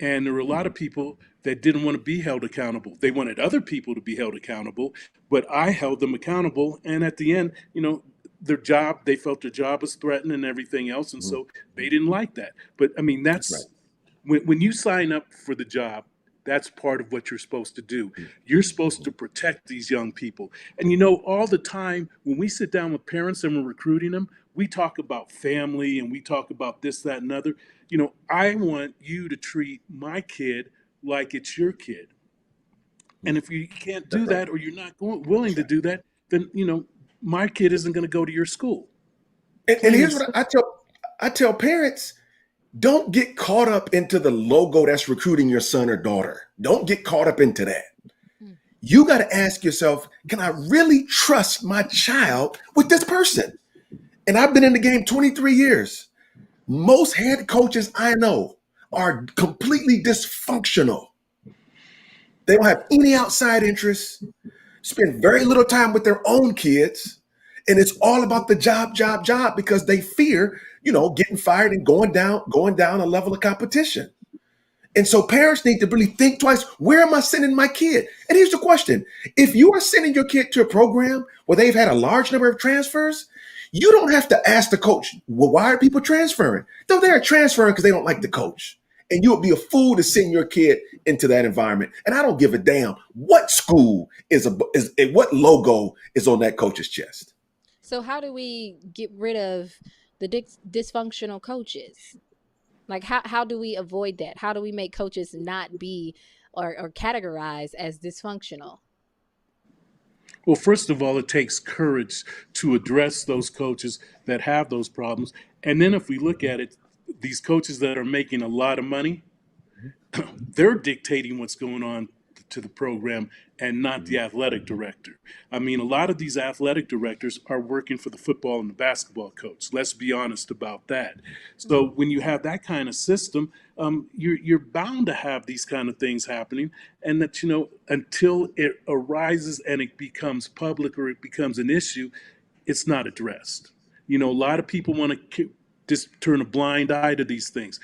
And there were a lot of people that didn't want to be held accountable. They wanted other people to be held accountable, but I held them accountable. And at the end, they felt their job was threatened and everything else. And so they didn't like that. But I mean, that's when you sign up for the job, that's part of what you're supposed to do. You're supposed to protect these young people. And all the time when we sit down with parents and we're recruiting them, we talk about family and we talk about this, that, and other. I want you to treat my kid like it's your kid. And if you can't do that or you're not willing to do that, then, my kid isn't going to go to your school. And here's what I tell parents: don't get caught up into the logo that's recruiting your son or daughter. Don't get caught up into that. You got to ask yourself, can I really trust my child with this person? And I've been in the game 23 years. Most head coaches I know are completely dysfunctional. They don't have any outside interests, spend very little time with their own kids, and it's all about the job, because they fear, getting fired and going down a level of competition. And so parents need to really think twice, where am I sending my kid? And here's the question. If you are sending your kid to a program where they've had a large number of transfers, you don't have to ask the coach, well, why are people transferring? No, they're transferring because they don't like the coach. And you would be a fool to send your kid into that environment. And I don't give a damn what school what logo is on that coach's chest. So how do we get rid of the dysfunctional coaches? Like how do we avoid that? How do we make coaches not be or categorized as dysfunctional? Well, first of all, it takes courage to address those coaches that have those problems. And then if we look at it, these coaches that are making a lot of money, they're dictating what's going on to the program and not the athletic director. I mean, a lot of these athletic directors are working for the football and the basketball coach. Let's be honest about that. So when you have that kind of system, you're bound to have these kind of things happening, and that, until it arises and it becomes public or it becomes an issue, it's not addressed. A lot of people want to just turn a blind eye to these things.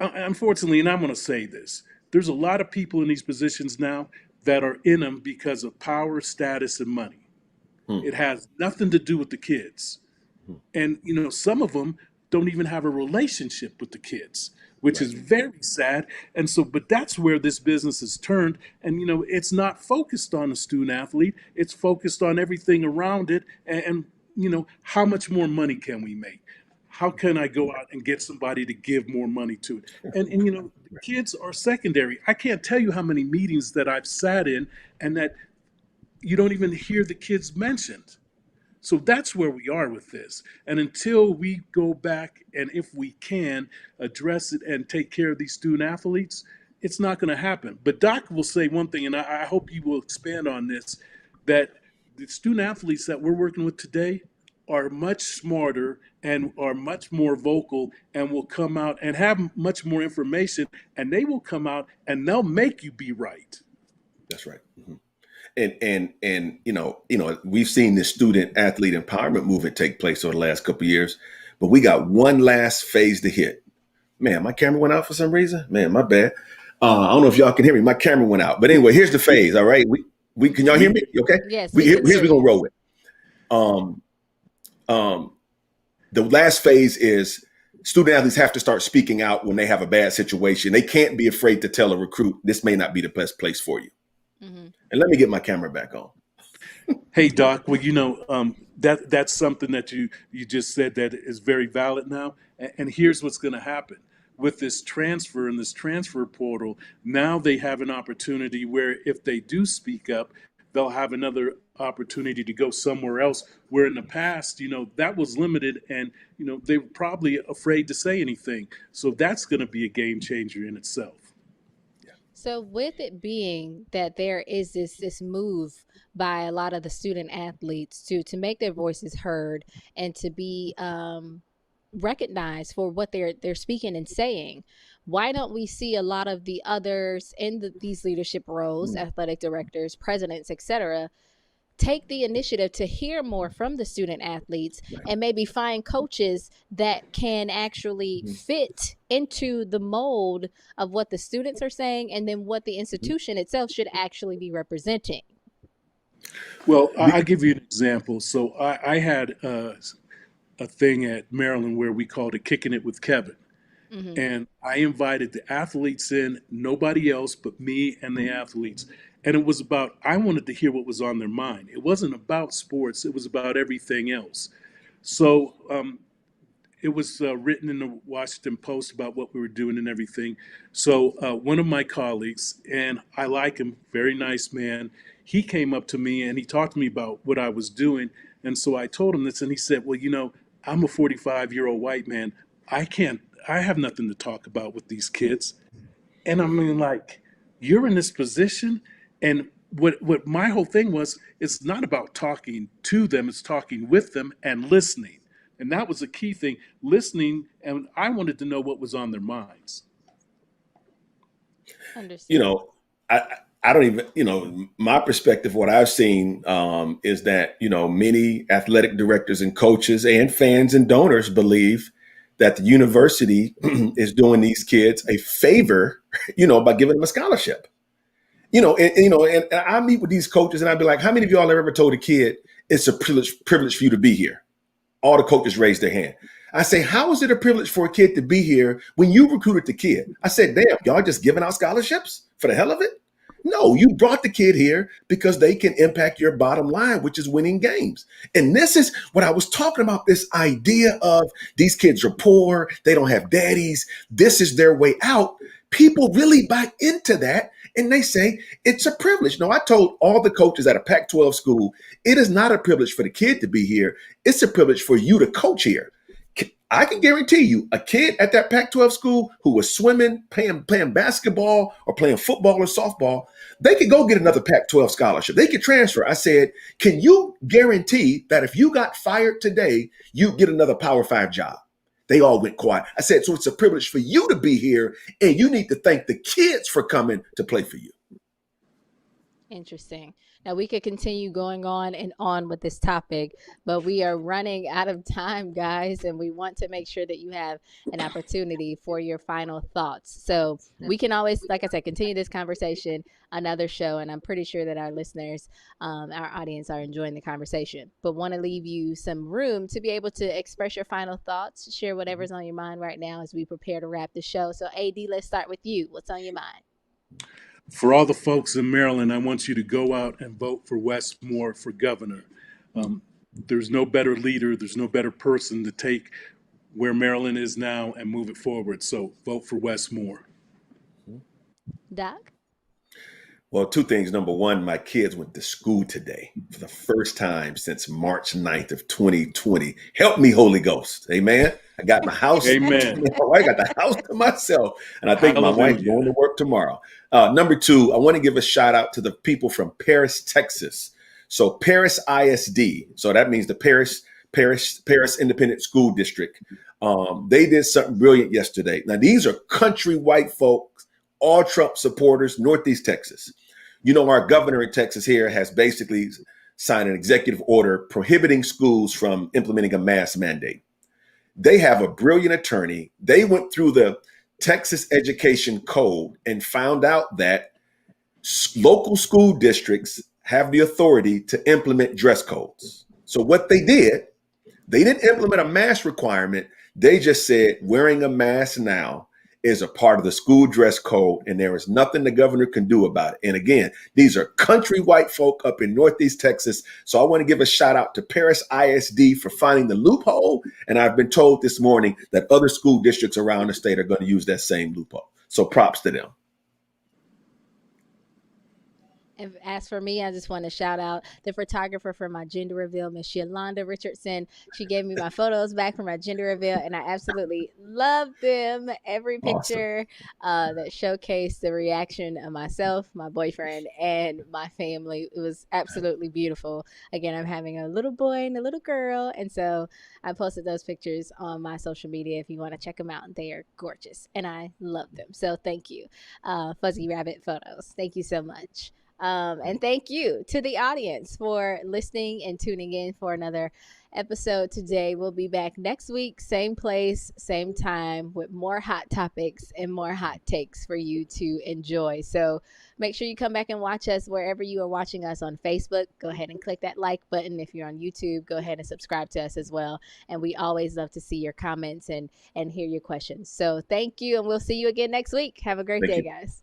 Unfortunately, and I'm going to say this, there's a lot of people in these positions now that are in them because of power, status, and money. It has nothing to do with the kids. And, some of them don't even have a relationship with the kids, which is very sad. And so, but that's where this business is turned. And, it's not focused on the student athlete. It's focused on everything around it. And how much more money can we make? How can I go out and get somebody to give more money to it? And kids are secondary. I can't tell you how many meetings that I've sat in and that you don't even hear the kids mentioned. So that's where we are with this. And until we go back and, if we can, address it and take care of these student athletes, it's not going to happen. But Doc will say one thing, and I hope you will expand on this, that the student athletes that we're working with today are much smarter and are much more vocal and will come out and have much more information, and they will come out and they'll make you be right. That's right. And we've seen this student athlete empowerment movement take place over the last couple of years, but we got one last phase to hit. Man, my camera went out for some reason. Man, my bad. I don't know if y'all can hear me. My camera went out. But anyway, here's the phase. All right. We can y'all hear me? Okay. Yes. Here's we're gonna roll it. The last phase is student athletes have to start speaking out when they have a bad situation. They can't be afraid to tell a recruit, this may not be the best place for you. Mm-hmm. And let me get my camera back on. Hey, Doc, well, that's something that you just said that is very valid now. And here's what's going to happen. With this transfer and this transfer portal, now they have an opportunity where if they do speak up, they'll have another opportunity to go somewhere else, where in the past, that was limited and, they were probably afraid to say anything. So that's going to be a game changer in itself. So with it being that there is this move by a lot of the student athletes to make their voices heard and to be recognized for what they're speaking and saying, why don't we see a lot of the others in these leadership roles, athletic directors, presidents, etc., take the initiative to hear more from the student athletes and maybe find coaches that can actually fit into the mold of what the students are saying and then what the institution itself should actually be representing? Well, I'll give you an example. So I had a thing at Maryland where we called it Kicking It with Kevin. Mm-hmm. And I invited the athletes in, nobody else but me and the athletes. And it was about, I wanted to hear what was on their mind. It wasn't about sports. It was about everything else. So it was written in the Washington Post about what we were doing and everything. So one of my colleagues, and I like him, very nice man, he came up to me and he talked to me about what I was doing. And so I told him this, and he said, well, I'm a 45-year-old white man. I have nothing to talk about with these kids. And I mean, like, you're in this position. And what my whole thing was, it's not about talking to them, it's talking with them and listening. And that was a key thing, listening. And I wanted to know what was on their minds. Understood. I don't even, my perspective, what I've seen is that, many athletic directors and coaches and fans and donors believe that the university is doing these kids a favor, by giving them a scholarship. And I meet with these coaches and I'd be like, how many of y'all have ever told a kid it's a privilege for you to be here? All the coaches raised their hand. I say, how is it a privilege for a kid to be here when you recruited the kid? I said, damn, y'all just giving out scholarships for the hell of it? No, you brought the kid here because they can impact your bottom line, which is winning games. And this is what I was talking about, this idea of these kids are poor, they don't have daddies, this is their way out. People really buy into that. And they say it's a privilege. No, I told all the coaches at a Pac-12 school, it is not a privilege for the kid to be here. It's a privilege for you to coach here. I can guarantee you a kid at that Pac-12 school who was swimming, playing basketball or playing football or softball, they could go get another Pac-12 scholarship. They could transfer. I said, can you guarantee that if you got fired today, you get another Power 5 job? They all went quiet. I said, so it's a privilege for you to be here, and you need to thank the kids for coming to play for you. Interesting. Now, we could continue going on and on with this topic, but we are running out of time, guys, and we want to make sure that you have an opportunity for your final thoughts. So we can always, like I said, continue this conversation another show, and I'm pretty sure that our listeners, our audience are enjoying the conversation, but want to leave you some room to be able to express your final thoughts, share whatever's on your mind right now as we prepare to wrap the show. So AD, let's start with you. What's on your mind? For all the folks in Maryland, I want you to go out and vote for Wes Moore for governor. There's no better leader. There's no better person to take where Maryland is now and move it forward. So vote for Wes Moore. Doc? Well, two things. Number one, my kids went to school today for the first time since March 9th of 2020. Help me, Holy Ghost. Amen. I got my house. Amen. I got the house to myself. And I think my wife's going to work tomorrow. Number two, I want to give a shout out to the people from Paris, Texas. So Paris ISD. So that means the Paris Independent School District. They did something brilliant yesterday. Now, these are country white folks, all Trump supporters, Northeast Texas. You know, our governor in Texas here has basically signed an executive order prohibiting schools from implementing a mask mandate. They have a brilliant attorney. They went through the Texas Education Code and found out that local school districts have the authority to implement dress codes. So what they did, they didn't implement a mask requirement. They just said wearing a mask now is a part of the school dress code, and there is nothing the governor can do about it. And again, these are country white folk up in Northeast Texas. So I want to give a shout out to Paris ISD for finding the loophole. And I've been told this morning that other school districts around the state are going to use that same loophole. So props to them. And as for me, I just want to shout out the photographer for my gender reveal, Miss Yolanda Richardson. She gave me my photos back from my gender reveal, and I absolutely love them. Every picture that showcased the reaction of myself, my boyfriend, and my family. It was absolutely beautiful. Again, I'm having a little boy and a little girl, and so I posted those pictures on my social media if you want to check them out. They are gorgeous, and I love them. So thank you, Fuzzy Rabbit Photos. Thank you so much. And thank you to the audience for listening and tuning in for another episode today. We'll be back next week, same place, same time, with more hot topics and more hot takes for you to enjoy. So make sure you come back and watch us wherever you are watching us on Facebook. Go ahead and click that like button. If you're on YouTube, go ahead and subscribe to us as well. And we always love to see your comments and hear your questions. So thank you, and we'll see you again next week. Have a great day, guys.